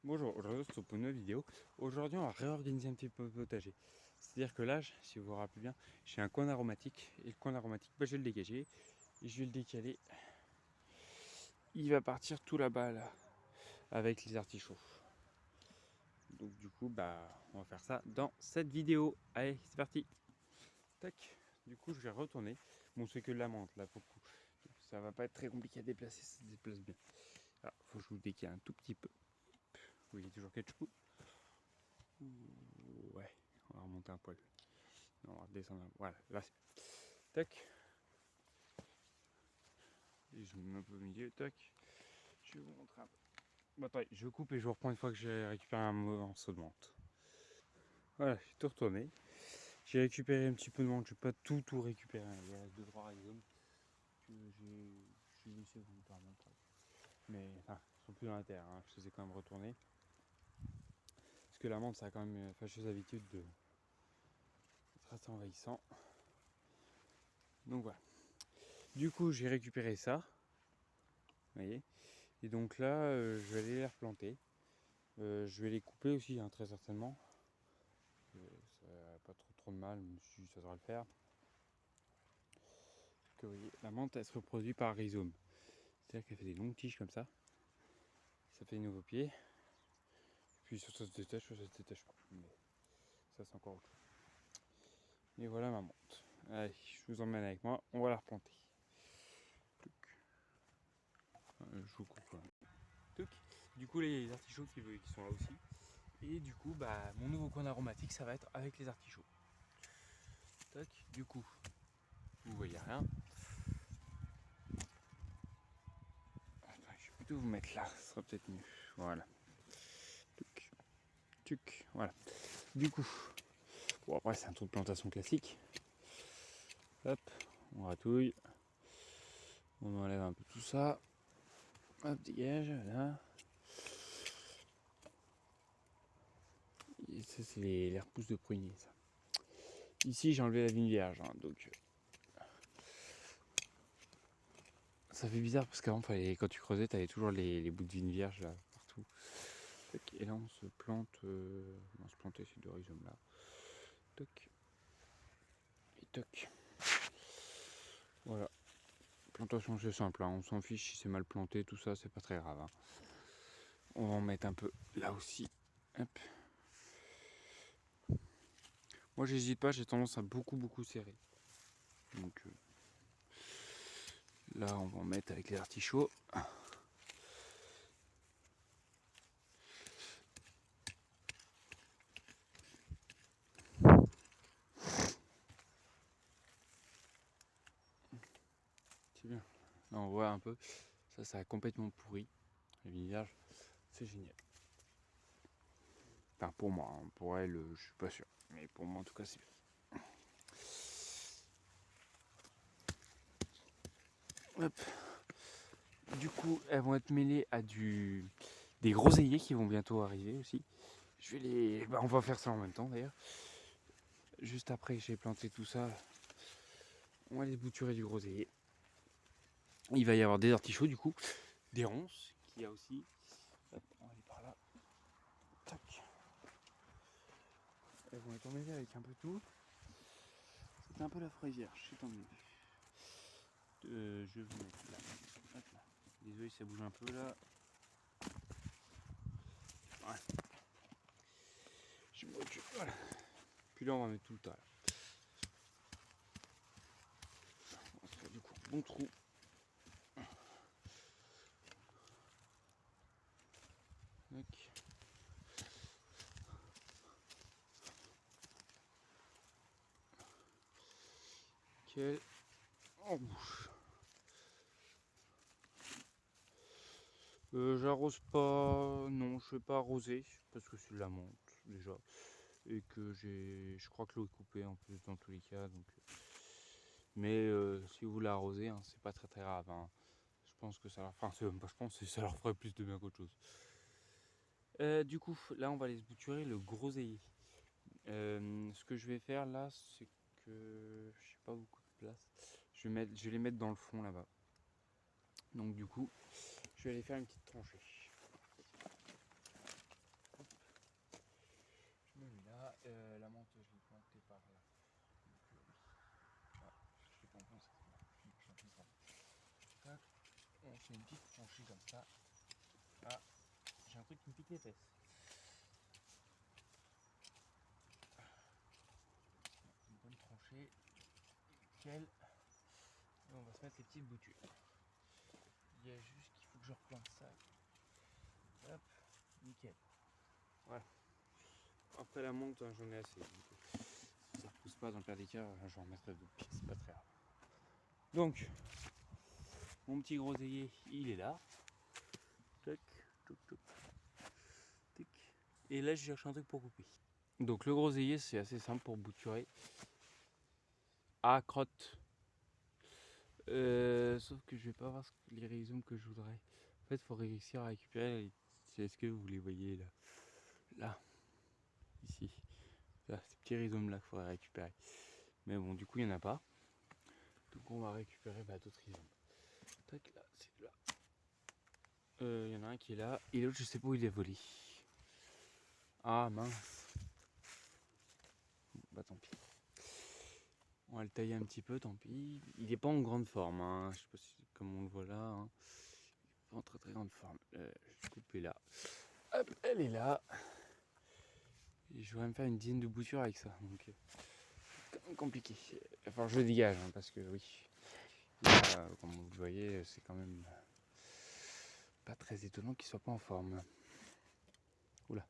Bonjour, aujourd'hui on se retrouve pour une nouvelle vidéo. Aujourd'hui on va réorganiser un petit peu le potager. C'est-à-dire que là, si vous vous rappelez bien, j'ai un coin aromatique. Et le coin aromatique, je vais le dégager et je vais le décaler. Il va partir tout là-bas là, avec les artichauts. Donc du coup, on va faire ça dans cette vidéo. Allez, c'est parti. Tac. Du coup, je vais retourner. Bon, c'est que la menthe là pour le coup. Ça va pas être très compliqué à déplacer, ça se déplace bien. Alors, faut que je vous décale un tout petit peu. Vous voyez toujours quelque chose. Ouais, on va remonter un poil. Non, on va redescendre. Voilà, là c'est. Tac. Et je me mets un peu au milieu. Tac. Je vais vous montrer un peu. Bon, attendez, je coupe et je vous reprends une fois que j'ai récupéré un morceau de menthe. Voilà, j'ai tout retourné. J'ai récupéré un petit peu de menthe. Je vais pas tout récupérer. Il reste 2-3 rhizomes que j'ai laissé par mon prêt. Mais enfin, ils sont plus dans la terre. Hein. Je les ai quand même retournés. Parce que la menthe, ça a quand même une fâcheuse habitude de être assez envahissant. Donc voilà. Du coup, j'ai récupéré ça. Vous voyez. Et donc là, je vais aller les replanter. Je vais les couper aussi, hein, très certainement. Ça n'a pas trop de mal, même si ça devrait le faire. Que, vous voyez, la menthe, elle se reproduit par rhizome. C'est-à-dire qu'elle fait des longues tiges comme ça. Ça fait des nouveaux pieds. Puis soit ça se détache, soit ça se détache pas. Mais ça, c'est encore autre chose. Et voilà ma menthe. Allez, je vous emmène avec moi. On va la replanter. Je vous coupe. Du coup, là, il y a les artichauts qui sont là aussi. Et du coup, mon nouveau coin aromatique, ça va être avec les artichauts. Tac. Du coup, vous voyez rien. Attends, je vais plutôt vous mettre là, ce sera peut-être mieux. Voilà. Tuc. Tuc. Voilà. Du coup, bon, après, c'est un trou de plantation classique. Hop, on ratouille. On enlève un peu tout ça. Hop, dégage, là. Et ça, c'est les repousses de prunier, ça. Ici, j'ai enlevé la vigne vierge, hein, donc ça fait bizarre parce qu'avant, quand tu creusais, t'avais toujours les bouts de vigne vierge là partout. Et là, on se plante, on va se planter ces deux rhizomes là. Toc et toc. Voilà. Plantation, c'est simple, hein. On s'en fiche si c'est mal planté, tout ça, c'est pas très grave. Hein. On va en mettre un peu là aussi. Hop. Moi, j'hésite pas, j'ai tendance à beaucoup serrer. Donc là, on va en mettre avec les artichauts. C'est bien. Là, on voit un peu. Ça a complètement pourri. La vigne vierge, c'est génial. Enfin, pour moi, hein. Pour elle, je suis pas sûr. Mais pour moi, en tout cas, c'est bien. Hop. Du coup, elles vont être mêlées à des groseilliers qui vont bientôt arriver aussi. Je vais on va faire ça en même temps d'ailleurs. Juste après que j'ai planté tout ça, on va les bouturer du groseillier. Il va y avoir des artichauts du coup, des ronces qu'il y a aussi. Hop, on va aller par là. Tac. Elles vont être emmêlées avec un peu tout. C'est un peu la fraisière, je suis tendu. Je vais vous mettre là. Hop là. Désolé, ça bouge un peu là. Ouais. Je me recule, voilà. Puis là, on va mettre tout le tas. Là. On va se faire du coup un bon trou. Tac. Nickel. En bouche. J'arrose pas, non, je vais pas arroser parce que c'est de la menthe déjà et que je crois que l'eau est coupée en plus dans tous les cas donc. Mais si vous l'arrosez, hein, c'est pas très grave. Hein. Je pense que ça leur, enfin c'est même pas je pense, ça leur ferait plus de bien qu'autre chose. Du coup, là on va aller se bouturer le groseillier. Ce que je vais faire là, c'est que j'ai pas beaucoup de place. Je vais les mettre dans le fond là-bas. Donc du coup, je vais aller faire une petite tranchée. fais une petite tranchée comme ça. Ah, j'ai un truc qui me pique les fesses. Une bonne tranchée. Nickel. Et on va se mettre les petites boutures. Il y a juste qu'il faut que je replante ça. Hop, nickel. Voilà. Après la monte, hein, j'en ai assez. Si ça ne repousse pas dans le pire des cas, j'en remettrai d'autres pieds, c'est pas très grave. Donc, mon petit groseillier, il est là. Tac, toc, toc, tic. Et là, je cherche un truc pour couper. Donc, le groseillier, c'est assez simple pour bouturer. À crotte. Sauf que je vais pas avoir les rhizomes que je voudrais. En fait, il faut réussir à récupérer. Est-ce que vous les voyez là? Là, ici. Là, ces petits rhizomes là qu'il faudrait récupérer. Mais bon, du coup, il n'y en a pas. Donc, on va récupérer d'autres rhizomes. Tac, là, c'est là. Il y en a un qui est là. Et l'autre, je sais pas où il est volé. Ah mince. Bah, tant pis. On va le tailler un petit peu, tant pis. Il n'est pas en grande forme, hein. Je sais pas si, comme on le voit là. Hein. Il n'est pas en très très grande forme. Je vais couper là. Hop, elle est là. Et je voudrais me faire une dizaine de boutures avec ça. Donc, c'est quand même compliqué. Enfin, je le dégage, hein, parce que oui. Là, comme vous le voyez, c'est quand même pas très étonnant qu'il soit pas en forme. Oula.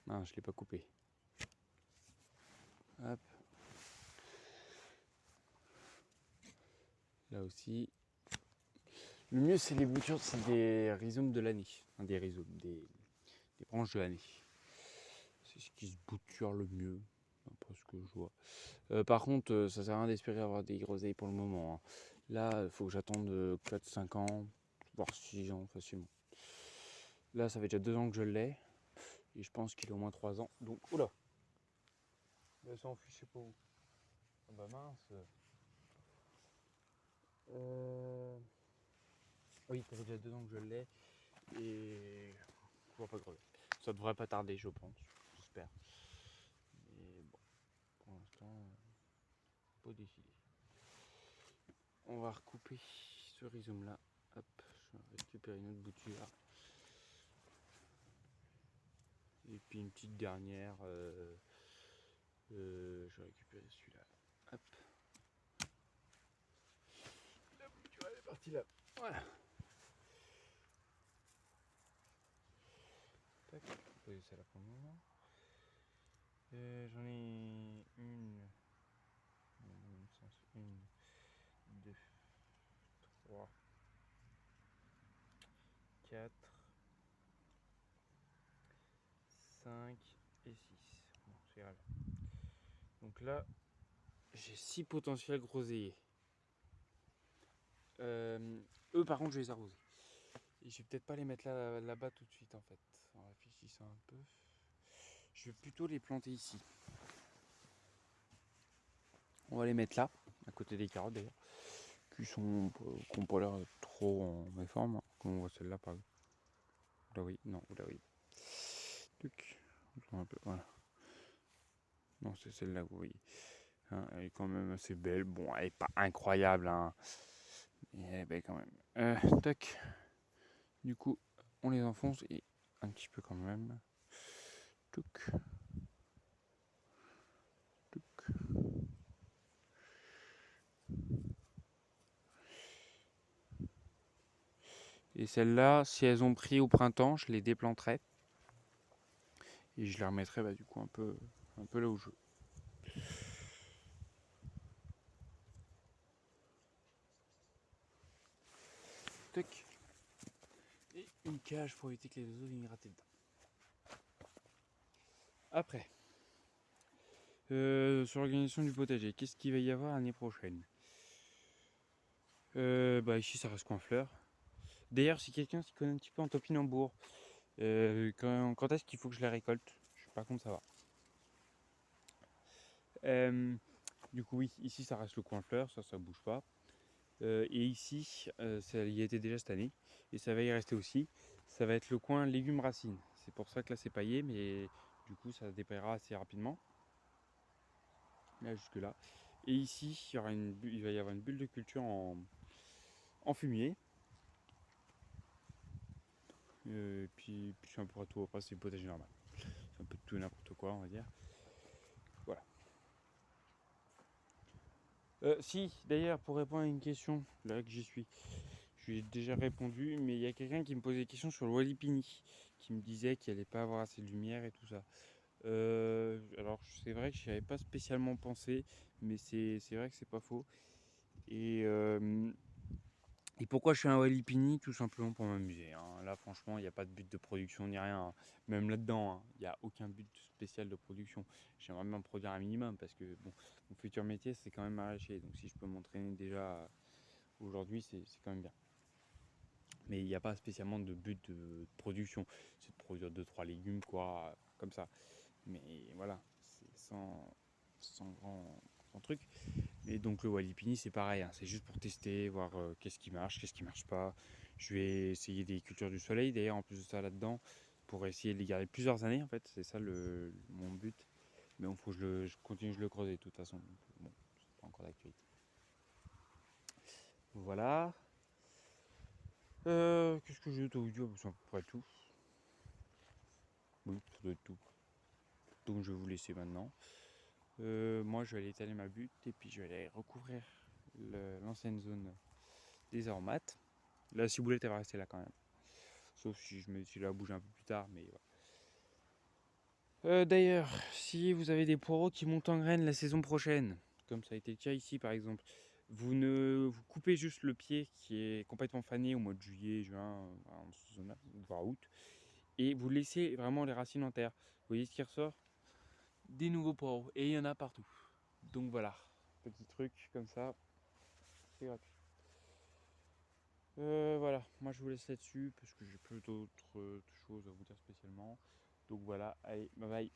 Non, je l'ai pas coupé. Hop. Là aussi. Le mieux, c'est les boutures, c'est des rhizomes de l'année. Enfin, des rhizomes, des branches de l'année. C'est ce qui se bouture le mieux, d'après ce que je vois. Par contre, ça sert à rien d'espérer avoir des groseilles pour le moment. Hein. Là, il faut que j'attende 4-5 ans, voire 6 ans facilement. Là, ça fait déjà 2 ans que je l'ai. Et je pense qu'il est au moins 3 ans. Donc, oula! Là, ça enfuit, je sais pas où. Ah bah mince. Oui, ça fait déjà 2 ans que je l'ai. Et je vois pas groser. Ça devrait pas tarder, je pense. J'espère. Mais bon, pour l'instant, pas décidé. On va recouper ce rhizome là. Hop, je vais récupérer une autre bouture. Et puis une petite dernière. Je vais récupérer celui-là. Hop. La bouture elle est partie là. Voilà. Tac, je vais poser ça là pour le moment. J'en ai une, 2, 3, 4, 5 et 6. Bon, c'est grave. Donc là, j'ai 6 potentiels groseilliers. Eux, par contre, je vais les arroser. Et je vais peut-être pas les mettre là-bas tout de suite, en fait. En réfléchissant un peu. Je vais plutôt les planter ici. On va les mettre là, à côté des carottes d'ailleurs. Qui n'ont pas l'air trop en méforme. Comme on voit celle-là, par exemple. Là, oui. Non, là, oui. Tuc. Un peu, voilà. Non, c'est celle-là que vous voyez. Hein, elle est quand même assez belle. Bon, elle est pas incroyable, hein. Mais elle est belle quand même. Tac. Du coup, on les enfonce et un petit peu quand même. Touc. Touc. Et celles-là, si elles ont pris au printemps, je les déplanterai. Et je les remettrai du coup un peu là où je veux. Tac. Et une cage pour éviter que les oiseaux viennent gratter dedans. Après, sur l'organisation du potager, qu'est-ce qu'il va y avoir l'année prochaine? Ici ça reste coin-fleur. D'ailleurs, si quelqu'un s'y connaît un petit peu en topinambour, quand est-ce qu'il faut que je les récolte? Je sais pas comment ça va. Du coup, oui, ici ça reste le coin-fleur, ça bouge pas. Et ici, ça y était déjà cette année, et ça va y rester aussi. Ça va être le coin légumes racines. C'est pour ça que là c'est paillé, mais du coup ça dépaillera assez rapidement. Là jusque là. Et ici, il va y avoir une bulle de culture en fumier. Puis c'est un peu à tout. Après, c'est potager normal. C'est un peu de tout et n'importe quoi, on va dire. Voilà. Si, d'ailleurs, pour répondre à une question, là que j'y suis, je lui ai déjà répondu, mais il y a quelqu'un qui me posait des questions sur le Walipini, qui me disait qu'il n'allait pas avoir assez de lumière et tout ça. Alors, c'est vrai que je n'y avais pas spécialement pensé, mais c'est vrai que c'est pas faux. Et pourquoi je fais un Walipini? Tout simplement pour m'amuser, hein. Là, franchement, il n'y a pas de but de production ni rien, hein. Même là-dedans, hein, il n'y a aucun but spécial de production. J'aimerais même produire un minimum parce que bon, mon futur métier, c'est quand même maraîcher. Donc, si je peux m'entraîner déjà aujourd'hui, c'est quand même bien. Mais il n'y a pas spécialement de but de production. C'est de produire 2-3 légumes, quoi, comme ça. Mais voilà, c'est sans grand truc. Et donc le Walipini c'est pareil, hein, c'est juste pour tester, voir qu'est-ce qui marche pas. Je vais essayer des cultures du soleil d'ailleurs en plus de ça là-dedans pour essayer de les garder plusieurs années en fait, c'est ça mon but. Mais il faut que je continue de le creuser de toute façon. Donc, bon, c'est pas encore d'actualité. Voilà. Qu'est-ce que j'ai à vous dire? C'est à peu près tout. Oui, ça doit être tout. Donc je vais vous laisser maintenant. Moi je vais aller étaler ma butte et puis je vais aller recouvrir l'ancienne zone des aromates. La ciboulette elle va rester là quand même. Sauf si je la bouge un peu plus tard, mais voilà. D'ailleurs, si vous avez des poireaux qui montent en graines la saison prochaine, comme ça a été le cas ici par exemple, vous coupez juste le pied qui est complètement fané au mois de juillet, juin, en ce zone-là, voire août, et vous laissez vraiment les racines en terre. Vous voyez ce qui ressort? Des nouveaux poireaux, et il y en a partout. Donc voilà, petit truc comme ça, c'est gratuit. Voilà, moi je vous laisse là-dessus parce que j'ai plus d'autres choses à vous dire spécialement. Donc voilà, allez, bye bye.